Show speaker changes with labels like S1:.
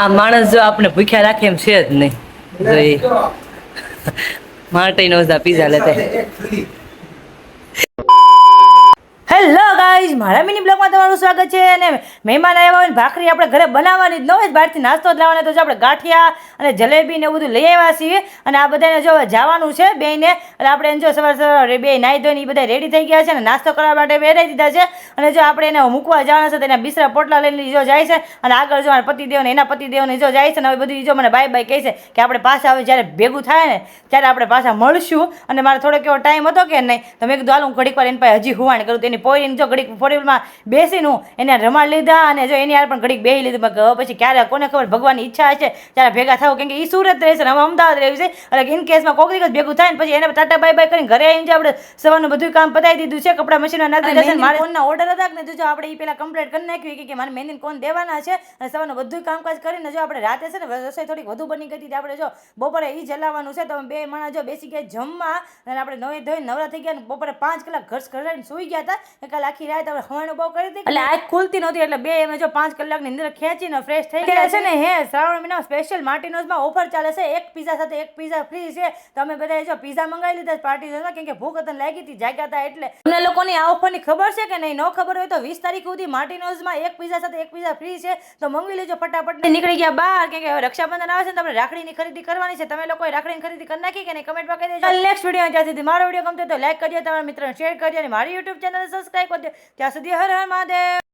S1: આ માણસ જો આપણે ભૂખ્યા રાખે એમ છે જ નહીં. જો એ માટે નો પીઝા લેતા. હેલો ગાઈઝ, મારા મિની બ્લોગમાં તમારું સ્વાગત છે. અને મહેમાન આવ્યા હોય ને ભાખરી આપણે ઘરે બનાવવાની જ ન હોય, બહારથી નાસ્તો જ લાવવાનો. તો આપણે ગાંઠિયા અને જલેબી ને બધું લઈ આવ્યા છીએ. અને આ બધાને જો જવાનું છે બેયને. એટલે આપણે એને જો સવારે બે નાહી ધોઈને એ બધા રેડી થઈ ગયા છે અને નાસ્તો કરવા માટે બેરાઈ દીધા છે. અને જો આપણે એને મૂકવા જવાના છે તો એના બિસ્તરા પોટલા લઈને જો જાય છે. અને આગળ જો મારા પતિદેવને એના પતિદેવને જો જાય છે. ને હવે બધું જો મને બાય બાય કહે છે કે આપણે પાછા હવે જ્યારે ભેગું થાય ને ત્યારે આપણે પાછા મળશું. અને મારે થોડોક એવો ટાઈમ હતો કે નહીં, તો મેં કીધું હાલ હું ઘડીક વાર એની પાસે હજી હુવાણ કરું. તેની પોઈને જો ઘડીક ફોરવ્હીલમાં બેસીને હું એને રમાડ લીધા. અને જો એની યાર પણ ઘડીક બેસી લીધું. મેં કહું પછી ક્યારે કોને ખબર ભગવાનની ઈચ્છા હશે ત્યારે ભેગા થાવ. કેમ કે એ સુરત રહે છે ને હવે અમદાવાદ રહે છે. એટલે ઇન કેસમાં કોઈક દિવસ ભેગું થાય ને પછી એને ટાટા બાય બાય કરીને ઘરે આવીને આપણે સવારનું બધું કામ પતાવી દીધું છે. કપડા મશીનમાં નાખી દીધા છે. મારે ફોનના ઓર્ડર હતા ને જો આપણે એ પહેલાં કમ્પ્લીટ કરી નાખ્યું કે મારે મહેંદીને કોણ દેવાના છે. અને સવારનું બધું કામકાજ કરીને જો આપણે રાતે છે ને રસોઈ થોડીક વધુ બની ગઈ હતી. આપણે જો બપોરે એ જલાવવાનું છે તો અમે બે માણસ જો બેસી ગયા જમવા. અને આપણે નવી ધોઈને નવરા થઈ ગયા ને બપોરે 5 કલાક ઘર ઘરાઈને સૂઈ ગયા હતા. કાલે આખી રાત આપણે હવાનું બહુ કરી હતી એટલે આંખ ખુલતી નહોતી. એટલે બે અમે જો 5 કલાકની અંદર ખેંચીને ફ્રેશ થઈ ગયા છે. ને હે શ્રાવણ મહિનામાં સ્પેશિયલ માર્ટિનોઝમાં ઓફર ચાલે છે. એક પીઝા સાથે એક પીઝા ફ્રી છે. તો અમે બધાએ જો પીઝા મંગાવી લીધા પાર્ટીઝમાં. કેમ કે ભૂખ હતા લાગી હતી, જાગ્યા હતા. એટલે તમને લોકોની આ ઓફરની ખબર છે કે નહીં? ન ખબર હોય તો 20 તારીખ સુધી માર્ટિનોઝમાં એક પીઝા સાથે એક પીઝા ફ્રી છે. તો મંગવી લેજો ફટાફટ. નીકળી ગયા બહાર. કેમ કે રક્ષાબંધન આવે છે ને આપણે રાખડીની ખરીદી કરવાની છે. તમે લોકોએ રાખડીની ખરીદી કરી નાખી કે નહીં? કમેન્ટમાં કહી દેજો. નેક્સ્ટ વિડીયો ત્યાં સુધી મારો વિડીયો ગમતો તો લાઈક કરજો, તમારા મિત્રોને શેર કરજો અને મારી યુટ્યુબ ચેનલ સબસ્ક્રાઈબ કરજો. ત્યાં સુધી હર હર મહાદેવ.